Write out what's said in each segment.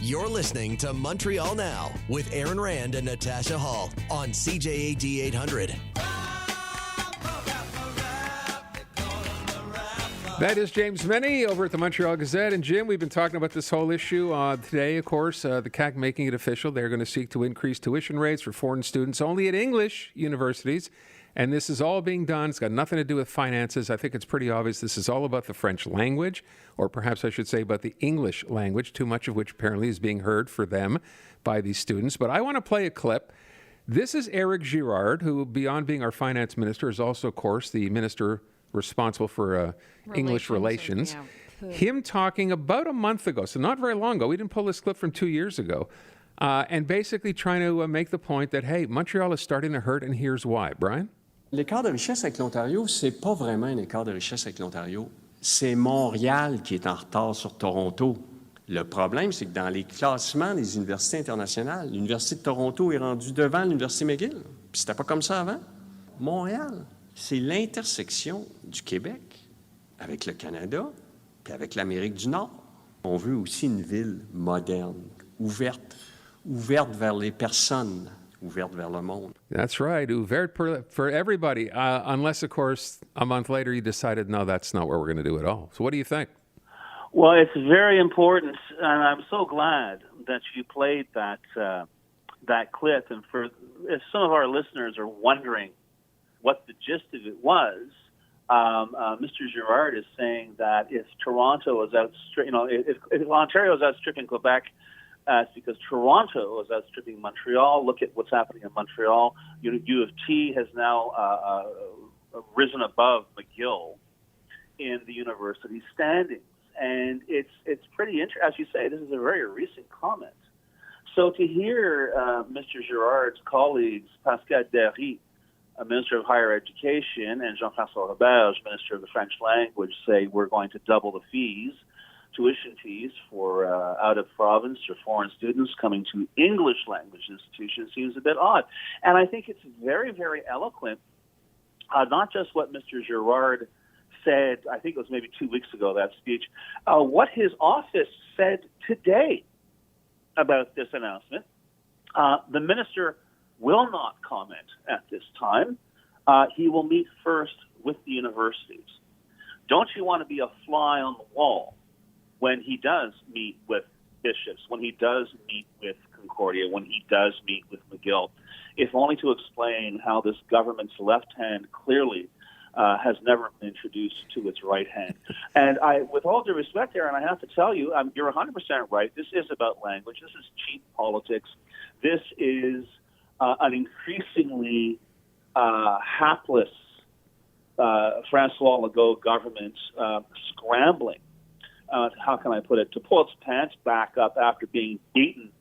You're listening to Montreal Now with Aaron Rand and Natasha Hall on CJAD 800. That is James MENNIE over at the Montreal Gazette. And Jim, we've been talking about this whole issue today, of course, the CAQ making it official. They're going to seek to increase tuition rates for foreign students only at English universities. And this is all being done. It's got nothing to do with finances. I think it's pretty obvious this is all about the French language, or perhaps I should say about the English language, too much of which apparently is being heard for them by these students. But I want to play a clip. This is Éric Girard, who, beyond being our finance minister, is also, of course, the minister responsible for English relations. Yeah. Him talking about a month ago, so not very long ago. We didn't pull this clip from 2 years ago. And basically trying to make the point that, hey, Montreal is starting to hurt, and here's why. Brian? L'écart de richesse avec l'Ontario, c'est pas vraiment un écart de richesse avec l'Ontario. C'est Montréal qui est en retard sur Toronto. Le problème, c'est que dans les classements des universités internationales, l'Université de Toronto est rendue devant l'Université McGill. Puis c'était pas comme ça avant. Montréal, c'est l'intersection du Québec avec le Canada puis avec l'Amérique du Nord. On veut aussi une ville moderne, ouverte vers les personnes, ouverte vers le monde. That's right, ouverte for everybody, unless, of course, a month later you decided, no, that's not what we're going to do at all. So what do you think? Well, it's very important, and I'm so glad that you played that clip. And for if some of our listeners are wondering what the gist of it was, Mr. Girard is saying that if Toronto is if Ontario is outstripping Quebec, it's because Toronto is outstripping Montreal. Look at what's happening in Montreal. U of T has now risen above McGill in the university standings, and it's pretty interesting. As you say, this is a very recent comment. So to hear Mr. Girard's colleagues, Pascal Derry, Minister of Higher Education, and Jean-François Roberge, Minister of the French Language, say we're going to double the fees, tuition fees for out-of-province or foreign students coming to English language institutions seems a bit odd. And I think it's very, very eloquent, not just what Mr. Girard said, I think it was maybe 2 weeks ago, that speech, what his office said today about this announcement. The minister will not comment at this time. He will meet first with the universities. Don't you want to be a fly on the wall when he does meet with bishops, when he does meet with Concordia, when he does meet with McGill, if only to explain how this government's left hand clearly has never been introduced to its right hand. And with all due respect, Aaron, I have to tell you, you're 100% right. This is about language. This is cheap politics. This is an increasingly hapless François Legault government scrambling, how can I put it, to pull its pants back up after being beaten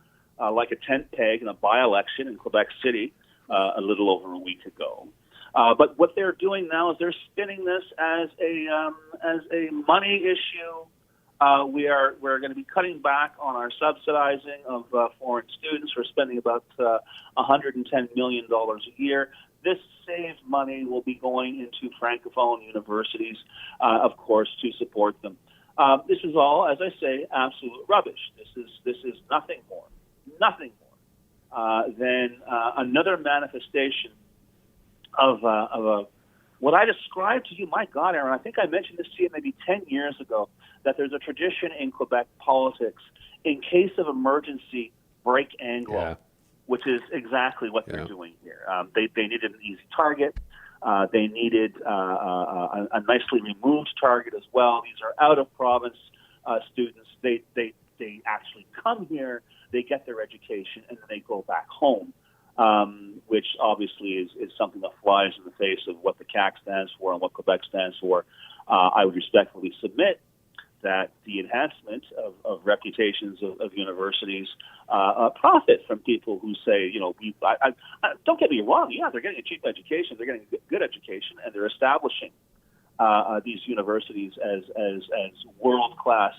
like a tent peg in a by-election in Quebec City a little over a week ago. But what they're doing now is they're spinning this as a money issue. We're going to be cutting back on our subsidizing of foreign students. We're spending about $110 million a year. This saved money will be going into Francophone universities, of course, to support them. This is all, as I say, absolute rubbish. This is nothing more than another manifestation of what I described to you. My God, Aaron, I think I mentioned this to you maybe 10 years ago, that there's a tradition in Quebec politics, in case of emergency, break Anglo, which is exactly what they're doing here. They needed an easy target. They needed a nicely removed target as well. These are out-of-province students. They actually come here, they get their education, and then they go back home, which obviously is something that flies in the face of what the CAQ stands for and what Quebec stands for. I would respectfully submit that the enhancement of reputations of universities profit from people who say, don't get me wrong, they're getting a cheap education, they're getting a good education, and they're establishing these universities as world-class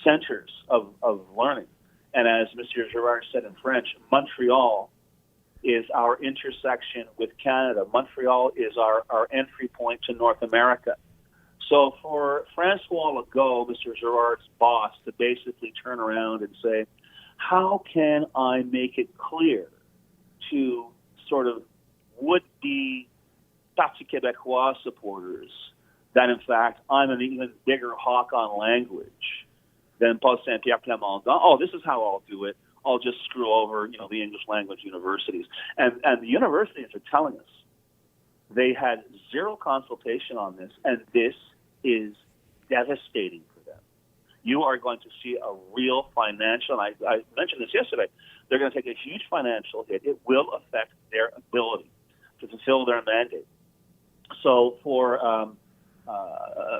centers of learning. And as Mr. Girard said in French, Montreal is our intersection with Canada. Montreal is our entry point to North America. So for François Legault, Mr. Girard's boss, to basically turn around and say, how can I make it clear to sort of would-be Parti Québécois supporters that, in fact, I'm an even bigger hawk on language than Paul Saint-Pierre Plamondon. Oh, this is how I'll do it. I'll just screw over, the English language universities. And the universities are telling us they had zero consultation on this, and this is devastating for them. You are going to see a real financial, and I mentioned this yesterday, they're going to take a huge financial hit. It will affect their ability to fulfill their mandate. So for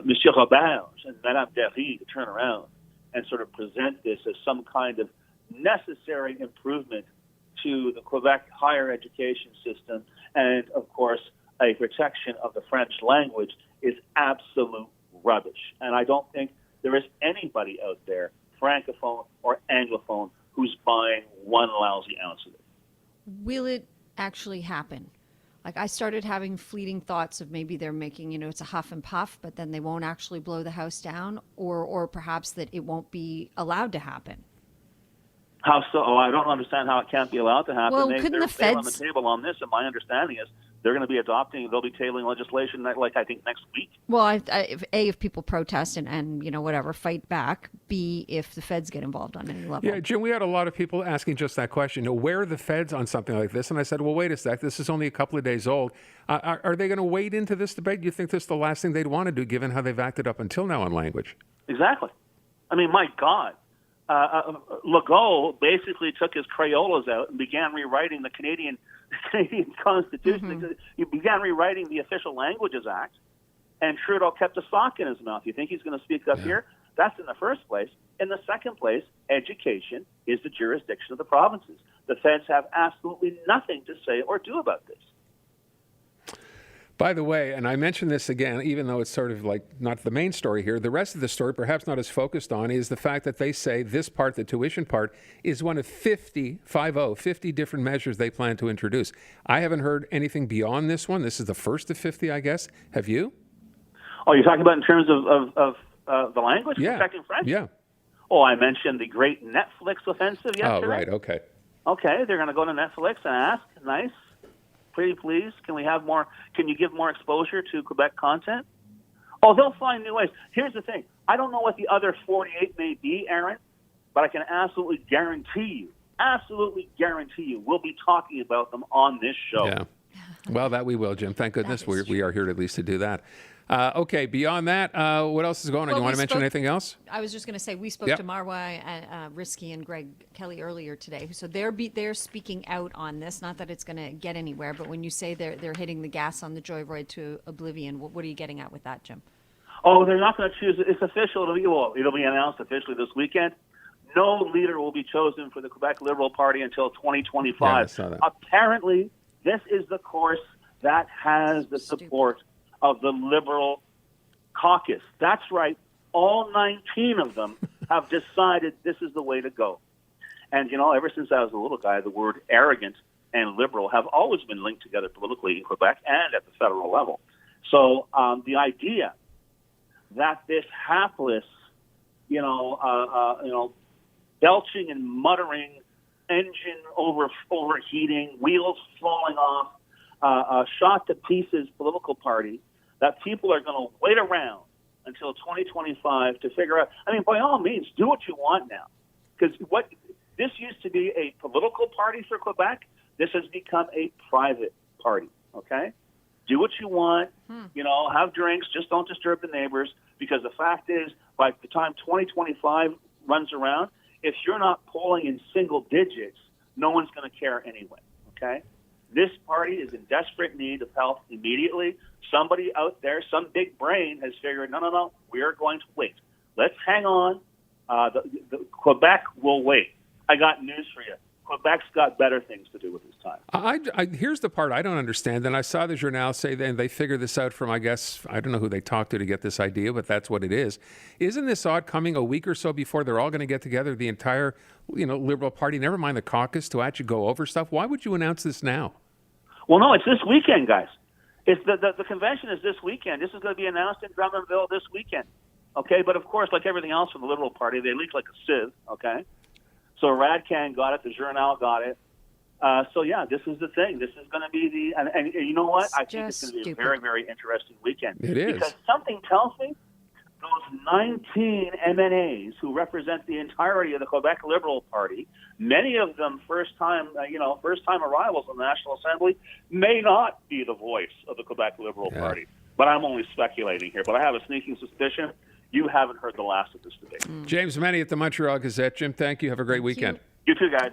Monsieur Robert and Madame Derry to turn around and sort of present this as some kind of necessary improvement to the Quebec higher education system and, of course, a protection of the French language is absolute rubbish. And I don't think there is anybody out there, francophone or anglophone, who's buying one lousy ounce of it. Will it actually happen? Like, I started having fleeting thoughts of maybe they're making, it's a huff and puff, but then they won't actually blow the house down, or perhaps that it won't be allowed to happen. How so? Oh, I don't understand how it can't be allowed to happen. Well, couldn't the they're on the feds... table on this, and my understanding is they're going to be they'll be tabling legislation I think next week. Well, if people protest and whatever, fight back. B, if the feds get involved on any level. Yeah, Jim, we had a lot of people asking just that question. Where are the feds on something like this? And I said, well, wait a sec. This is only a couple of days old. Are they going to wade into this debate? Do you think this is the last thing they'd want to do, given how they've acted up until now on language? Exactly. I mean, my God. Legault basically took his Crayolas out and began rewriting the Canadian Constitution. Mm-hmm. He began rewriting the Official Languages Act, and Trudeau kept a sock in his mouth. You think he's going to speak up here? That's in the first place. In the second place, education is the jurisdiction of the provinces. The feds have absolutely nothing to say or do about this. By the way, and I mention this again, even though it's sort of like not the main story here, the rest of the story, perhaps not as focused on, is the fact that they say this part, the tuition part, is one of 50 different measures they plan to introduce. I haven't heard anything beyond this one. This is the first of 50, I guess. Have you? Oh, you're talking about in terms of the language? Yeah. Protecting French? Yeah. Oh, I mentioned the great Netflix offensive yesterday. Oh, right. Okay. Okay, they're going to go to Netflix and ask, nice, pretty please, can you give more exposure to Quebec content? Oh, they'll find new ways. Here's the thing. I don't know what the other 48 may be, Aaron, but I can absolutely guarantee you we'll be talking about them on this show. Yeah. Well, that we will, Jim. Thank goodness we are here at least to do that. Okay, beyond that, what else is going on? Well, you want to mention anything else? I was just going to say, we spoke to Marwa Risky and Greg Kelly earlier today. So they're speaking out on this. Not that it's going to get anywhere, but when you say they're hitting the gas on the joyride to oblivion, what are you getting at with that, Jim? Oh, they're not going to choose. It's official. It'll be announced officially this weekend. No leader will be chosen for the Quebec Liberal Party until 2025. Yeah, I saw that. Apparently, this is the course that has the support of the Liberal caucus. That's right. All 19 of them have decided this is the way to go. And, ever since I was a little guy, the word arrogant and liberal have always been linked together politically in Quebec and at the federal level. So the idea that this hapless, belching and muttering, engine overheating, wheels falling off, shot to pieces political party, that people are going to wait around until 2025 to figure out. I mean, by all means, do what you want now. Because this used to be a political party for Quebec. This has become a private party, okay? Do what you want, have drinks, just don't disturb the neighbors, because the fact is, by the time 2025 runs around, if you're not polling in single digits, no one's going to care anyway, okay? This party is in desperate need of help immediately. Somebody out there, some big brain has figured, no, we are going to wait. Let's hang on. The Quebec will wait. I got news for you. Quebec's got better things to do with his time. Here's the part I don't understand. And I saw the Journal say that they figured this out from, I guess, I don't know who they talked to get this idea, but that's what it is. Isn't this odd coming a week or so before they're all going to get together, the entire Liberal Party, never mind the caucus, to actually go over stuff? Why would you announce this now? Well, no, it's this weekend, guys. It's the convention is this weekend. This is going to be announced in Drummondville this weekend. Okay, but of course, like everything else from the Liberal Party, they leak like a sieve. Okay, So Radcan got it. The Journal got it. So, yeah, this is the thing. This is going to be and you know what? I think it's going to be a very, very interesting weekend. It is. Because something tells me those 19 MNAs who represent the entirety of the Quebec Liberal Party, many of them first-time arrivals in the National Assembly, may not be the voice of the Quebec Liberal Party. But I'm only speculating here. But I have a sneaking suspicion you haven't heard the last of this debate. James Mennie at the Montreal Gazette. Jim, thank you. Have a great weekend. You too, guys.